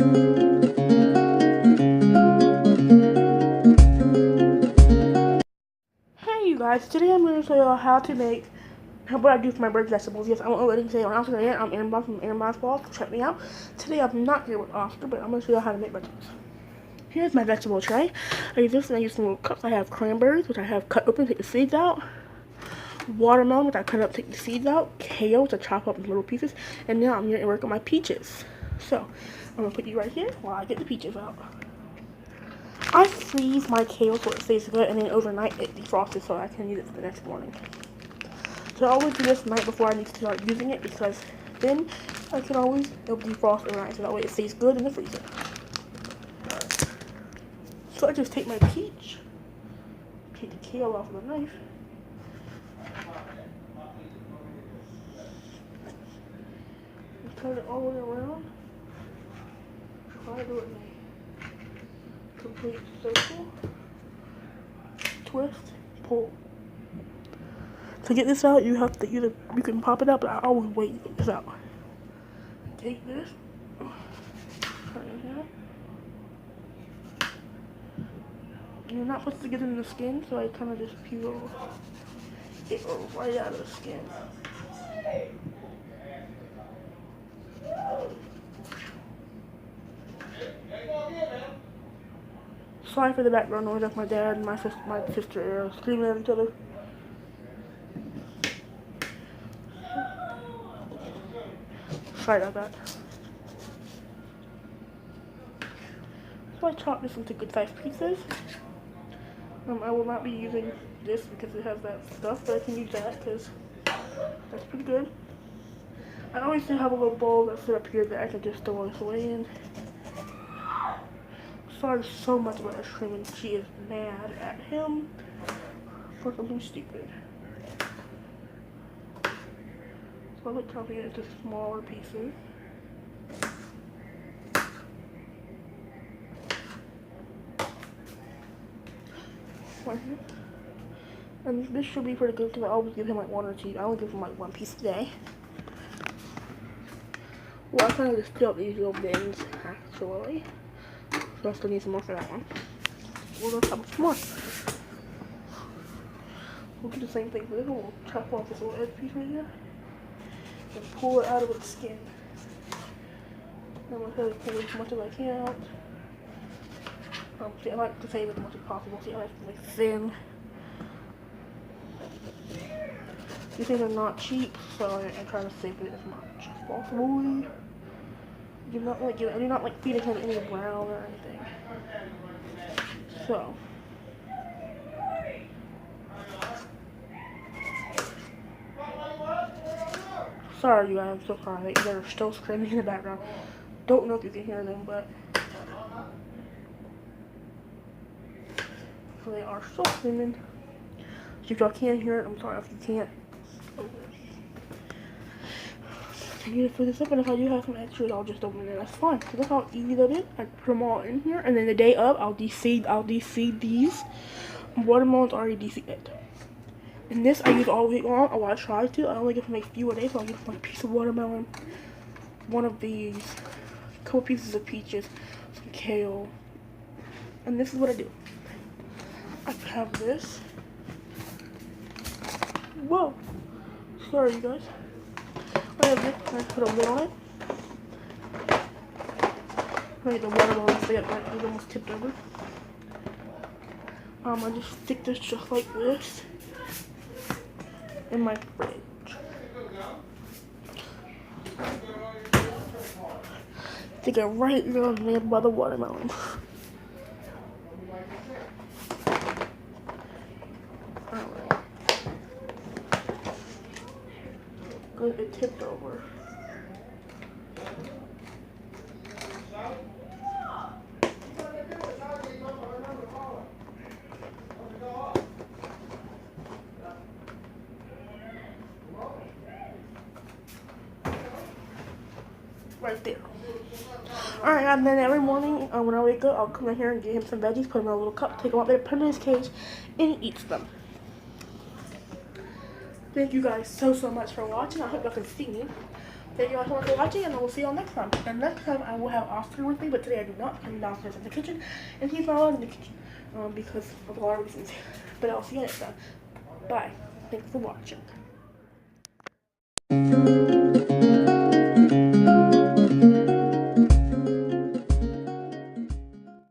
Hey you guys, today I'm going to show you how to make what I do for my bird vegetables. Yes, I won't let him say on Instagram. I'm Aaron Boss from Aaron Boss Balls. Check me out. Today I'm not here with Oscar, but I'm going to show you how to make vegetables. Here's my vegetable tray. I use this and I use some little cups. I have cranberries, which I have cut open, take the seeds out. Watermelon, which I cut up, take the seeds out. Kale, which I chop up in little pieces. And now I'm going to work on my peaches. So, I'm going to put you right here while I get the peaches out. I freeze my kale so it stays good, and then overnight it defrosts so I can use it for the next morning. So I always do this the night before I need to start using it, because then it'll defrost overnight, so that way it stays good in the freezer. So I just take my peach, take the kale off of the knife, and turn it all the way around. Try to do it in a complete circle. Twist, pull. To get this out, you have to you can pop it out, but I always wait to get this out. Take this, turn it here. You're not supposed to get it in the skin, so I kind of just peel it right out of the skin. Sorry for the background noise. That's my dad and my sister screaming at each other. Sorry about that. So I chop this into good sized pieces. I will not be using this because it has that stuff, but I can use that because that's pretty good. I always do have a little bowl that's set up here that I can just throw this away in. Sorry so much about her screaming. She is mad at him for something stupid. So I like chopping it into smaller pieces. Right here. And this should be pretty good because I always give him like one or two. I only give him like one piece a day. Well, I kind of just fill up these little bins actually. So I still need some more for that one. We'll go chop some more. We'll do the same thing for this one. We'll chop off this little edge piece right here and pull it out of its skin. I'm going to try to pull as much as I can out. See, I like to save as much as possible. See, I like to make thin. These things are not cheap, so I'm trying to save it as much as possible. I do not like feeding him any brown or anything. So sorry you guys, I'm so sorry. They're still screaming in the background. Don't know if you can hear them, but they are still screaming. So if y'all can't hear it, I'm sorry if you can't. I need to fill this up, and if I do have some extras, I'll just open it. That's fine. So that's how easy that is. I put them all in here, and then the day of, I'll deseed these. Watermelon's already de-seeded. And this I use all week long, or I try to. I only get to make a few a day, so I'll get like a piece of watermelon, one of these, a couple pieces of peaches, some kale. And this is what I do. I have this. Whoa! Sorry, you guys. I have this. I put a lid on it. I get the watermelon stay up. It's almost tipped over. I just stick this just like this in my fridge. Stick it right there by the watermelon. Good, it tipped over. Right there. Alright, and then every morning when I wake up, I'll come in here and get him some veggies, put them in a little cup, take them out there, put them in his cage, and he eats them. Thank you guys so much for watching. I hope y'all can see me. Thank you all so much for watching, and I will see you all next time. And next time I will have Oscar with me, but today I do not. I'm downstairs in the kitchen, and he's not alone in the kitchen because of a lot of reasons. But I'll see you next time. Bye. Thanks for watching.